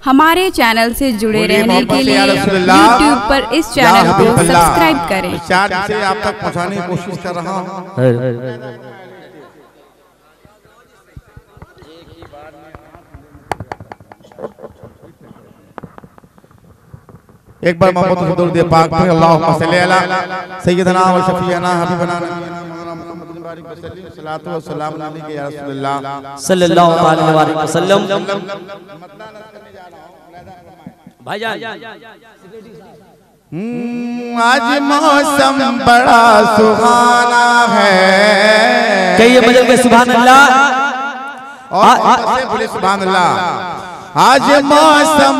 हमारे चैनल से जुड़े रहने के लिए YouTube पर इस चैनल को सब्सक्राइब करें। चार्ज से आप तक पहुंचाने की कोशिश कर रहा हूं। एक बार मोहम्मद दुरूद पाक पे अल्लाहुम्मा सल्ली अला सय्यदना व शफीअना हबीबना सल्लल्लाहु अलैहि या रसूलल्लाह सल्लल्लाहु अलैहि वसल्लम। भाईजान आज मौसम बड़ा सुहाना है। कहिए मजल में सुभान अल्लाह और बोले सुभान अल्लाह। आज मौसम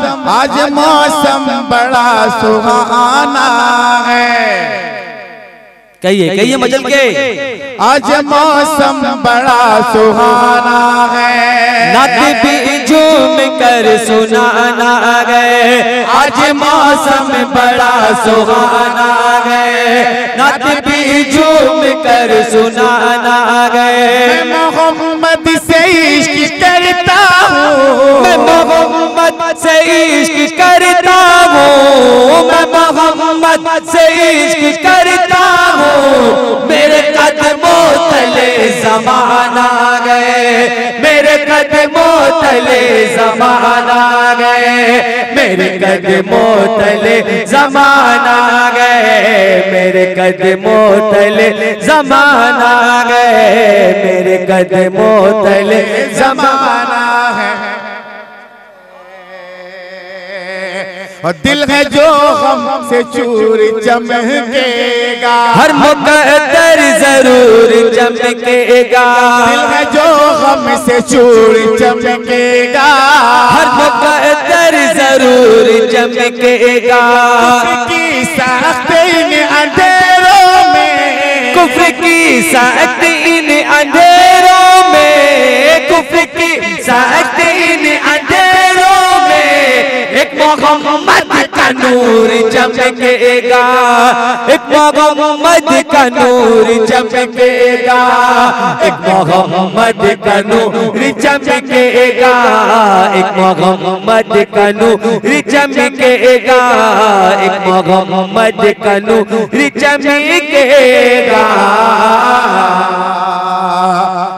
बड़ा सुहाना है। कहिए मजल के आज मौसम बड़ा सुहाना है। नात भी झूम कर सुनाना गए। आज मौसम बड़ा सुहाना गए। नात भी झूम कर सुनाना गए। मैं मोहम्मद से इश्क करता हूँ। मैं मोहम्मद से इश्क करता हूँ। मैं मोहम्मद से इश्क करता हूँ। मेरे कदमों तले ज़माना गए। मेरे कदमों तले ज़माना गए। मेरे कदमों तले ज़माना गए। मेरे कदमों तले ज़माना गए। मेरे कदमों तले ज़माना है। और दिल है जो गम से चूर चमकेगा। हर मुकद्दर जरूर चमकेगा। दिल है जो गम से चूर चमकेगा। हर मुकद्दर जरूर चमकेगा। की साख्त इन अंधेरों में। कुफ्र की साख्त इन अंधेरों में। कुफ्र की साख्त इन अंधेरों में। एक मोहम्मद का नूर चमकेगा। एक मोहम्मद का नूर चमकेगा। एक मोहम्मद का नूर चमकेगा। एक मोहम्मद का नूर चमकेगा। एक मोहम्मद का नूर चमकेगा।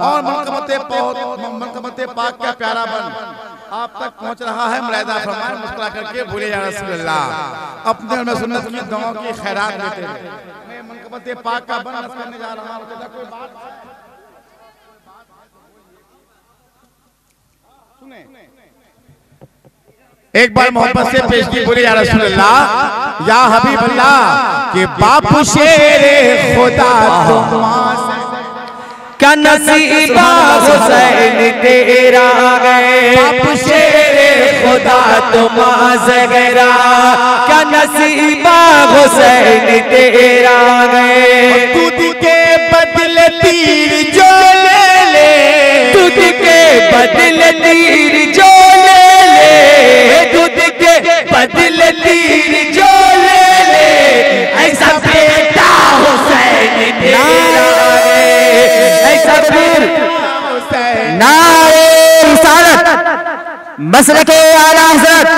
और मनकबते पाक का प्यारा बन आप तक पहुंच रहा है। मुलाहिदा फरमाए मुस्कुरा करके बोले या रसूलल्लाह। अपने में सुन्नत की दुआओं की खैरात देते हैं। मैं मनकबते पाक का बन करने जा रहा हूं। कोई बात सुने। एक बार मोहब्बत से पेश की बोले या रसूलल्लाह या हबीबल्लाह के बापू शेरे खुदा तुम क्या नसीबा हुसैन तेरा गए। बापू शेरे खुदा तुम ज़गरा। क्या नसीबा हुसैन तेरा गए। दूध के बदले तीर जो ले ले। दूध के बदले तीर जो ले ले। दूध के बदले तीर जो ले ले। ऐसा बेटा हुसैन तेरा गए। ऐसा फिर नारे रिसालत मसलके आला हज़रत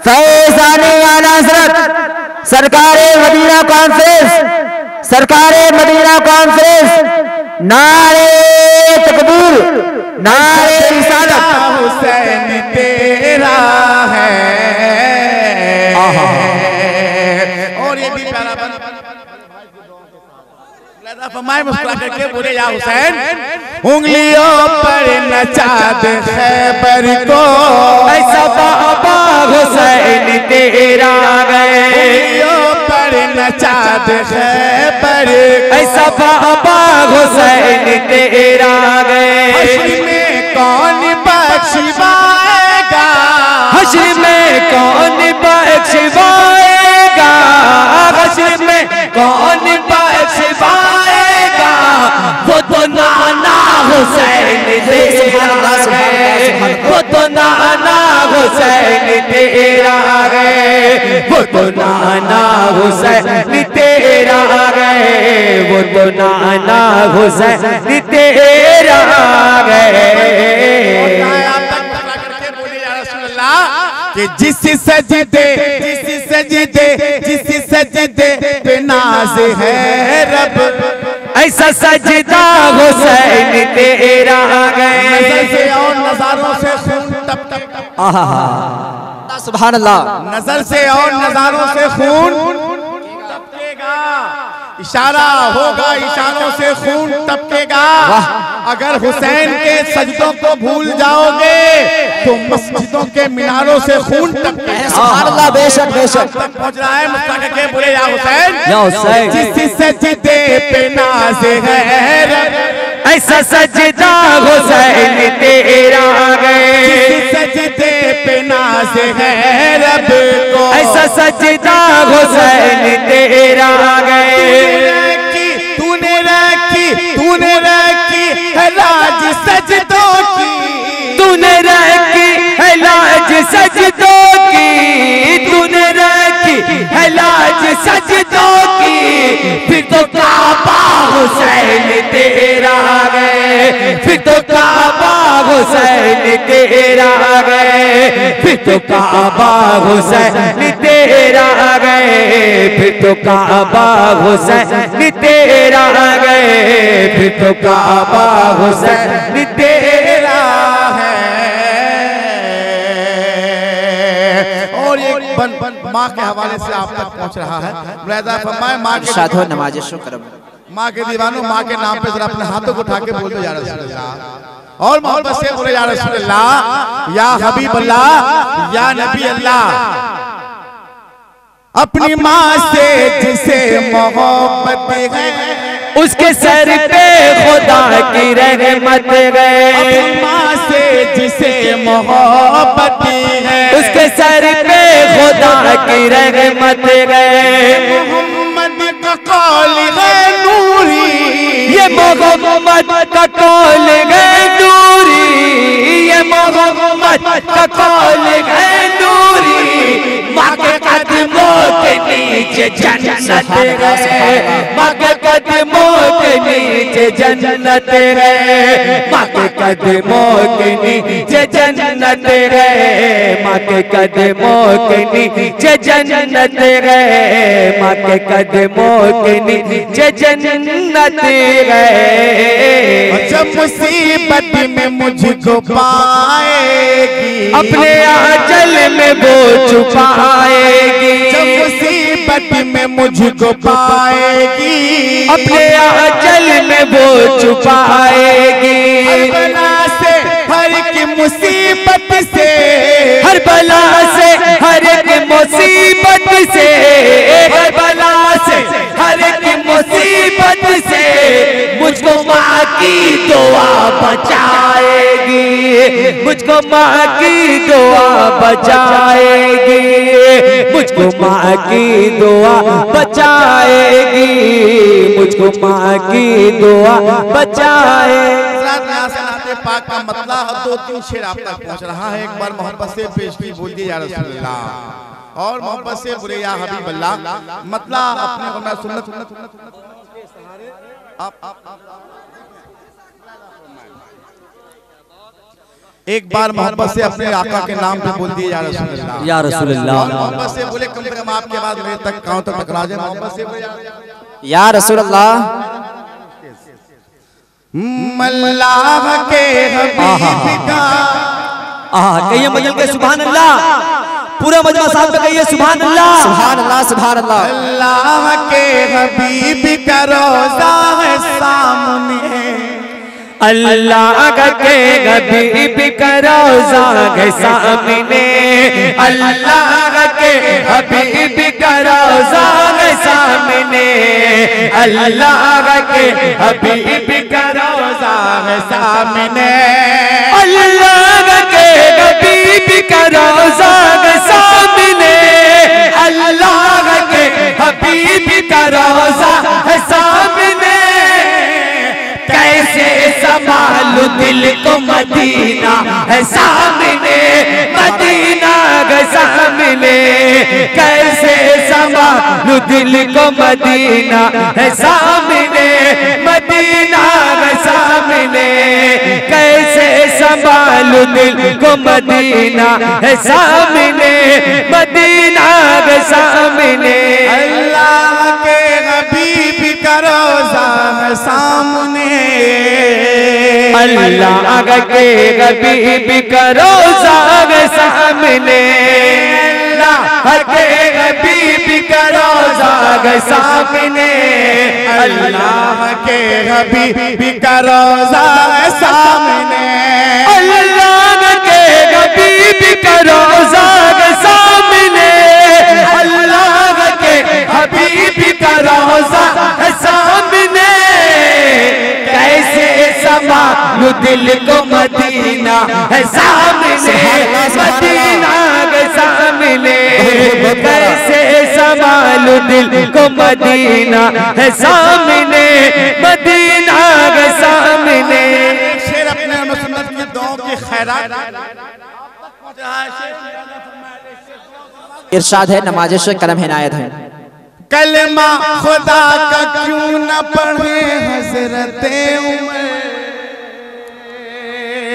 फैज़ाने आला हज़रत सरकारे मदीना कॉन्फ्रेंस। सरकारे मदीना कॉन्फ्रेंस। नारे तकबीर नारे रिसालत। हुसैन तेरा है। और ये भी प्यारा बन फरमाए मुस्कुरा करके बोले या हुसैन। उंगलियों पर नचा दे खैबर को। ऐसा बाबा हुसैन तेरा गए। उंगलियों पर नचा दे खैबर। ऐसा बाबा हुसैन तेरा गए। हश्र में कौन बख्शवाएगा। हश्र में कौन बख्शवाएगा। हश्र में कौन बख्शवाएगा। वो तो नाना हुसैन तेरा है। वो तो नाना हुसैन तेरा है। वो तो नाना हुसैन तेरा है। वो तो नाना हुसैन तेरा है। कि जिस सजदे पे नाज है रब, ऐसा सजदा हुसैन तेरा गए। नजर से और नजारों से खून टप टप, आहा सुभान अल्लाह। नजर से और नजारों से खून टपकेगा, इशारा होगा, इशारों से खून टपकेगा। अगर हुसैन के सजदों को भूल जाओगे तो मस्जिदों के मीनारों से खून टपकेगा। सुभान अल्लाह, बेशक बेशक। पहुंच रहा है मुस्ताक के बोले या हुसैन, या हुसैन। जिस सजदे पे नाज है रब, ऐसा सजदा हुसैन तेरा गए। जिस सजदे पे नाज है रब को, ऐसा सजदा हुसैन तेरा गए। तूने रखी है लाज सजदों की, तूने रखी है लाज सजदों की, तूने रखी है लाज सजदों की। फिर तो काबा हुसैन तेरा गए, फिर तो काबा हुसैन तेरा गए, फिर तो काबा हुसैन तेरा गए, फिर तो काबा हुसैन तेरा गए, फिर तो काबा हुसैन तेरा है। और एक बन माँ के हवाले से आप तक पहुंच रहा है। मुलाहिजा फरमाए, माँ के साधो नमाज शुक्र, माँ के दीवानों, माँ के नाम पे जरा अपने हाथों को उठा के बोल दो या रसूल अल्लाह, और मोहब्बत से बोले या रसूल अल्लाह, या हबीब अल्लाह, या नबी अल्लाह। अपनी माँ से जिसे मोहब्बत है, उसके सर पे खुदा की रहमत गए। अपनी माँ से जिसे मोहब्बत है, उसके सर पे खुदा की रहमत गए। मोहम्मद का कौल है नूरी, ये मोहम्मद का कौल है नूरी, ये मोहम्मद का कौल है नूरी। माँ के कदमों के नीचे जन्नत गए, माँ के कदमों के नीचे जन्नत गए, माँ के कदमों के नीचे जन्नत गए, माँ के कदमों के नीचे जन्नत गए, माँ के कदमों के नीचे जन्नत गए। जब मुसीबत में मुझको पाएगी, अपने आंचल में वो छुपाएगी। जब मुसीबत में मुझको पाएगी, अपने आंचल में वो छुपाएगी। हर बला से हर एक मुसीबत से, हर बला से हर एक मुसीबत से, हर बला से हर एक मुसीबत से मुझको माँ की दुआ बचाएगी, मुझको माँ की दुआ बचाएगी, मुझको माँ की दुआ बचाएगी, मुझको माँ की दुआ बचाएगी। पाक का मतलब 2-3 शेर आप तक पहुंच रहा है। एक बार मोहब्बत से पेश की बोल दी या रसूल अल्लाह, और मोहब्बत से बोले या हबीब अल्लाह। मतलब अपने को मैं सुन्नत एक बार मोहब्बत से अपने आका के नाम पे बोल दिए या रसूल अल्लाह, या रसूल अल्लाह। मोहब्बत से बोले कम से कम आपके बाद मेरे तक कांव तक टकरा जाए। मोहब्बत से बोले या रसूल अल्लाह। अल्लाह के हबीब का, कहिए मजल के सुभान अल्लाह। पूरा मजमा साहब में कहिए सुभान अल्लाह, सुभान अल्लाह, सुभान अल्लाह। अल्लाह के हबीब का रोज़ा है सामने, अल्लाह के हबीब का रोज़ा है सामने, अल्लाह के हबीब का रोज़ा है सामने, अल्लाह के हबीब का रोज़ा है सामने, अल्लाह के हबीब का रोज़ा है सामने, अल्लाह के हबीब का रोज़ा है सामने। कैसे संभालू दिल को मदीना है सामने, मदीना है सामने, कैसे संभालू दिल को मदीना है सामने, मदीना है सामने, कैसे संभालू दिल को मदीना है सामने, मदीना के सामने, अल्लाह के हबीब का रोज़ा है सामने, अल्लाह के हबीब का रोज़ा है सामने, अल्लाह के हबीब का रोज़ा है सामने, अल्लाह के हबीब का रोज़ा है सामने, अल्लाह के हबीब का रोज़ा है सामने, अल्लाह के हबीब का रोज़ा है सामने। कैसे संभालूं दिल को मदीना है सामने, मदीना के सामने, कैसे संभालूं दिल को मदीना है सामने, मदीना के सामने। शेर अपने सुन्नत की दुआओं की खैरात इरशाद है, नमाज़ से कलम हिनायत है। कलमा खुदा का क्यों न पढ़े हज़रते उमर,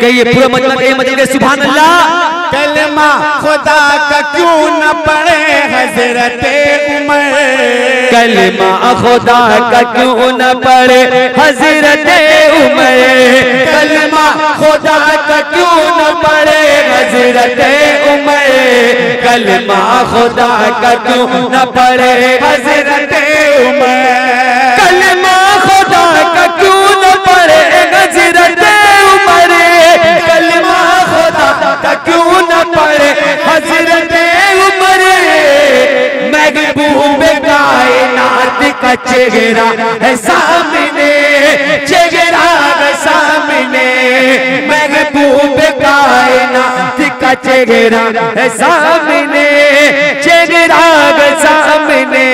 कहिए पूरा मजमा, कहिए मजमा सुभान अल्लाह। कलमा खुदा का क्यों न पढ़े हज़रते उमर, कलमा खुदा का क्यों न पढ़े हज़रते उमर, कलमा खुदा का क्यों न पढ़े हज़रते उमर, कलमा खुदा का क्यों न पढ़े हज़रते उमर, कलमा खुदा का क्यों न पढ़े हज़रते उमर, कलमा खुदा का क्यों न पढ़े हज़रते उमर। महबूब कायनात का चेहरा है सामने, चेहरा है सामने, महबूब कायनात का चेहरा है सामने, चेहरा है सामने,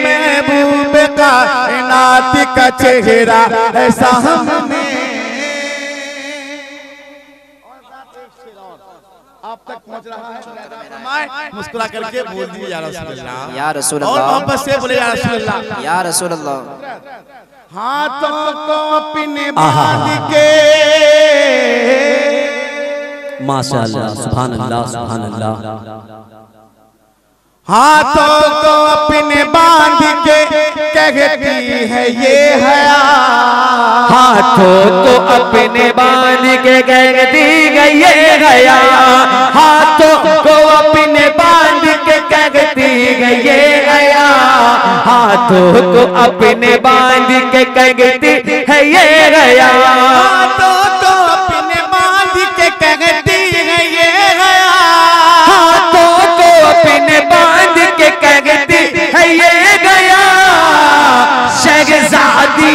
महबूब कायनात का चेहरा है सामने। आप तक पहुंच रहा है, मुस्कुरा करके बोल दिए या रसूल अल्लाह, या रसूल और अल्लाह, मोहब्बत से बोले या रसूल अल्लाह। या रसूल अल्लाह। हाथों को अपने बांध के, माशाअल्लाह, सुभान अल्लाह, सुभान अल्लाह। हाथों को अपने बांध के कहती है ये हया, हाथों को अपने बांध के कहती है ये हया, हाथों को अपने बांध के कहती है ये हया, हाथों को अपने बांध के कहती है ये हया, हाथों को अपने बांध के कहती है ये हया, हाथों को अपने बांध के कहती है ये गया। शहज़ादी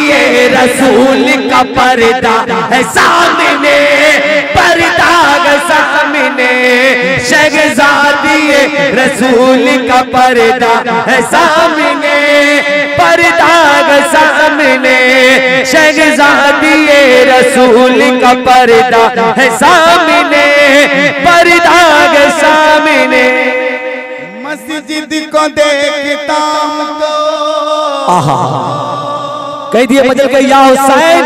रसूल का पर्दा है सामने, पर्दा है सामने, शहज़ादी रसूल का पर्दा है सामने, पर्दा है सामने, शहज़ादी रसूल का पर्दा है सामने, पर्दा है सामने। मस्जिद को देखता हूँ तो, कह दिए बदल के या हुसैन,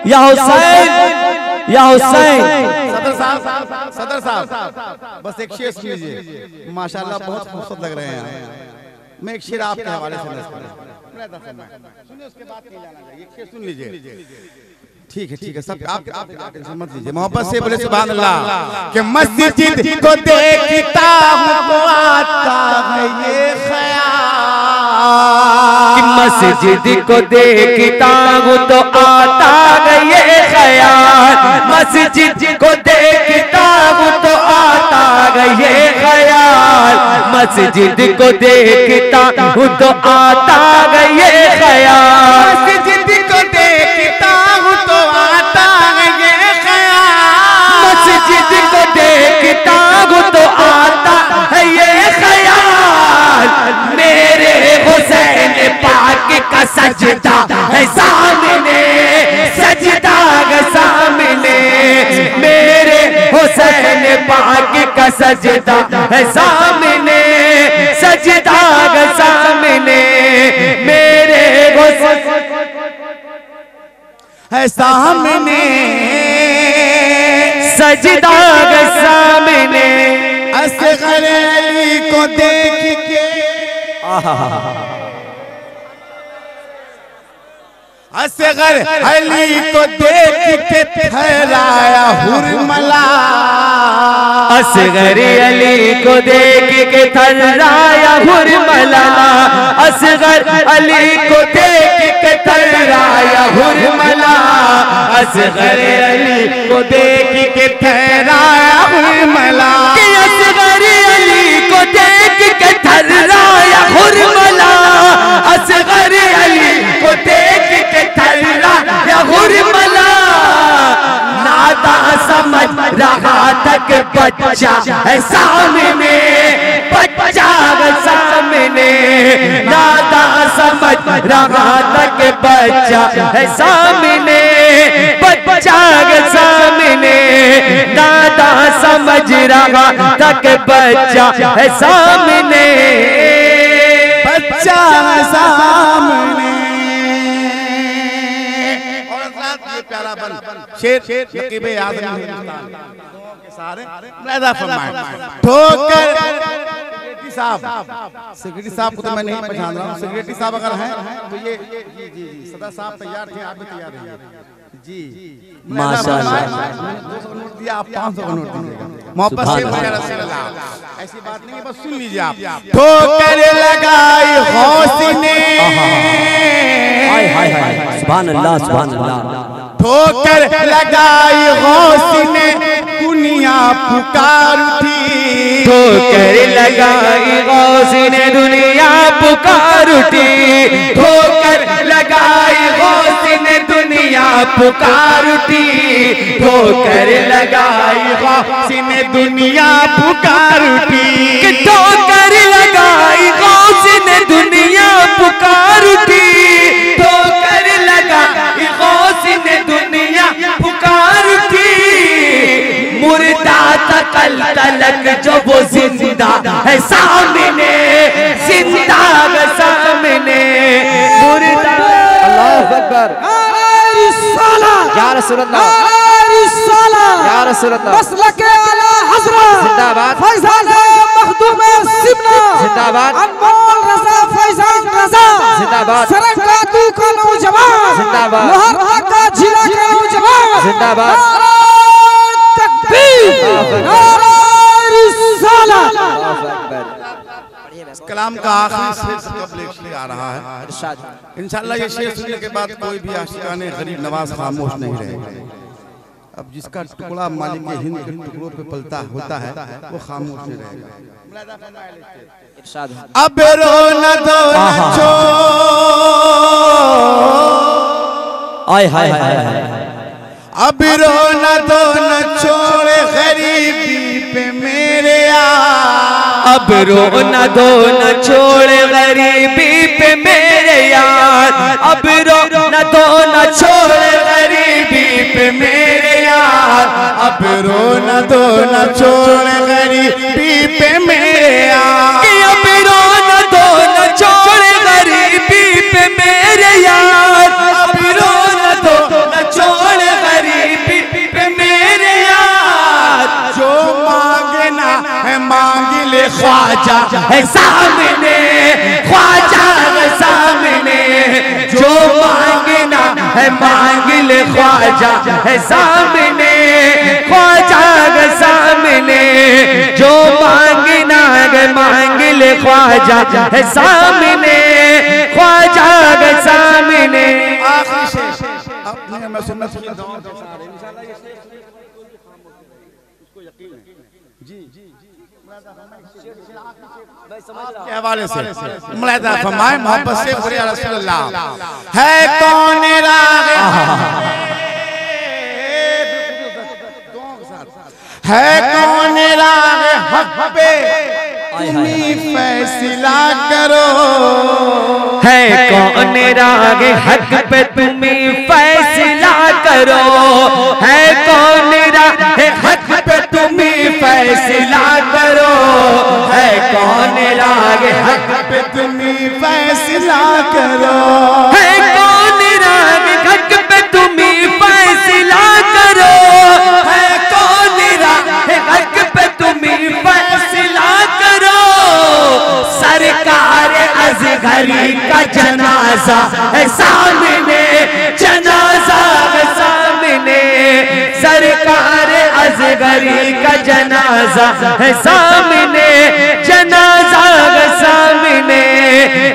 या हुसैन, या हुसैन। सदर साहब बस एक शेर सुन लीजिए, माशाल्लाह बहुत खूबसूरत लग रहे हैं। मैं एक शेर आपके हवाले से सुनिए, उसके बाद कहीं जाना चाहिए। एक शेर सुन लीजिए, ठीक है ठीक है, सब आप मत लीजिए, मोहब्बत से बोले सुभान अल्लाह। कि मस्जिद को देखता हूँ तो आता है ये ख्याल, मस्जिद को देखता हूँ तो आता है ये ख्याल, मस्जिद को देखता हूँ तो आता है ये ख्याल, मस्जिद को देखता हूँ तो आता है ये ख्याल, मस्जिद को देखता हूँ तो आता है ये ख्याल, मस्जिद को देखता हूँ तो आता है ये ख्याल। मेरे हुसैन पाक का सजदा है सामने, सजदा है सामने, मेरे हुसैन पाक का सजदा है सामने, सजदा है सामने, मेरे हुसैन है सामने, सजदा है सामने। असग़र असगर अली को देख के असगर अली को देख के ठहराया हुरमला, असगर अली को देख के ठहराया हुरमला, असगर अली को देख के ठहराया हुरमला, असगर अली को देख के ठहराया हुरमला, असगर अली को देख के ठहराया हुरमला, असगर अली को देख के ठहराया हुरमला। नादा समझ रहा तक बच्चा है सामने, बच्चा है सामने, नादा समझ रहा तक बच्चा है सामने, बच्चा है सामने, नादा समझ रहा तक बच्चा है सामने, बच्चा है सामने। प्यारा बन शेर नकीब आज़म के सारे मुलाहिज़ा फरमाएं। ठोकर सेक्रेटरी साहब को तो मैं नहीं पहचान रहा हूँ, सेक्रेटरी साहब अगर हैं तो ये जी सदा साहब तैयार थे, आप भी तैयार हैं जी माशाअल्लाह। 200 का नोट दिया, आप 500 का नोट दीजिएगा मोहब्बत से या रसूल अल्लाह। ऐसी बात नहीं है, बस सुन लीजिए आप। ठोकर लगाई गौस ने, हाय हाय हाय सुभान अल्लाह सुभान अल्लाह, ठोकर लगाई गौस ने दुनिया पुकार उठी, ठोकर लगाई गौस ने दुनिया पुकार उठी, ठोकर लगाई गौस ने दुनिया पुकार उठी, ठोकर लगाई गौस ने दुनिया पुकार उठी, ठोकर लगाई गौस ने दुनिया पुकार उठी, ठोकर लगाई गौस ने दुनिया पुकार उठी, मुर्दा तकल तलक जो वो जिंदा है सामने, जिंदा है सामने, मुर्दा। अल्लाहु अकबर या रसूल अल्लाह, या रसूल अल्लाह, मसलके आला हज़रत जिंदाबाद, फैज़ान मखदूम सिमना जिंदाबाद, अनमोल रज़ा फैज़ान रज़ा जिंदाबाद, सरकातू का नौजवान जिंदाबाद, लोहरदगा का जिला का नौजवान जिंदाबाद, तकबीर, नारा रिसालत। कलाम का आखिरी शेर कब लेके आ रहा है इंशाअल्लाह। ये शेर सुनने के बाद कोई भी आशिकाने गरीब नवाज खामोश नहीं रहेगा। अब जिसका टुकड़ा मालिक हिंद के टुकड़ों पे पलता होता है वो खामोश नहीं रहेगा। अब रो न दो न छो, आय हाय हाय, अब रो न दो न छोड़े गरीबी पे मेरे यार, अब रो न दो न छोड़े गरीबी पे मेरे यार, अब रो न दो न छोड़े गरीबी पे मेरे यार, अब रो न दो न छोड़े गरीबी पे मेरे यार, अब रो न दो न छोड़े गरीबी पे मेरे यार, अब रो न दो न छोड़े गरीबी पे मेरे यार, जो मांगना है मांग ले ख्वाजा है सामने, ख्वाजा है सामने, जो मांगना है मांग ले ख्वाजा है सामने, ख्वाजा है सामने, जो मांगना है मांग ले ख्वाजा है सामने, ख्वाजा है सामने। आखिरी शेर अब मैं सुन्नत की दुआ के साथ इंशाअल्लाह ये शेर उसको यकीन है जी के हवाले से मुलाहिज़ा फरमाए मोहब्बत से पूरे या रसूल अल्लाह। है कौन राग है कौन राग हक पे तुम्ही फैसला करो, है कौन राग हक पे तुम्ही फैसला करो, है कौन राग हक पे तुम्ही फैसला करो, है कौन राग हक पे तुम्ही फैसला करो, है कौन राग हक पे तुम्ही फैसला करो, है कौन राग हक पे तुम्ही फैसला असगरी का जनाजा है सामने, जनाजा है सामने, सरकार असगरी का जनाजा है सामने, जनाजा है सामने,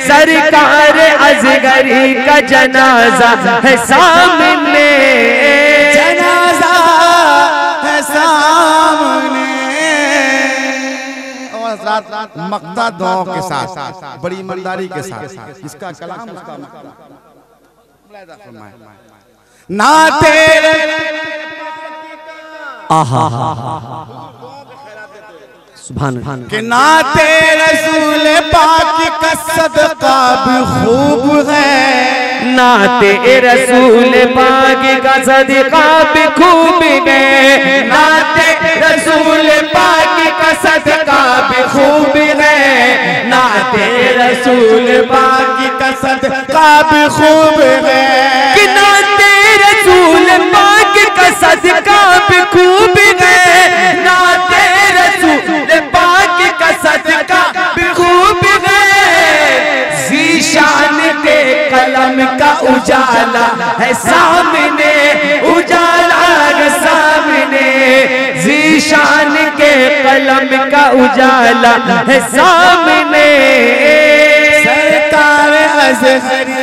सरकार असगरी का जनाजा है सामने, जनाजा है सामने। और हज़रात मक्ता दुआओं के साथ, बड़ी ईमानदारी के साथ इसका कलाम उसका ना तेरे सुभान कि ना तेरे रसूल पाक का सदका भी खूब है, नाते रसूल पाक का सदका भी खूब है, नाते रसूल पाक का सदका भी खूब है, नाते रसूल पाक का सदका भी खूब है, कि नाते रसूल पाक का सदका भी खूब है, नाते रसूल पाक का सदका भी खूब है, ज़ीशान के कलम का उजाला है सामने, उजाला है सामने, ज़ीशान के कलम का उजाला है सामने, सरकार असगरी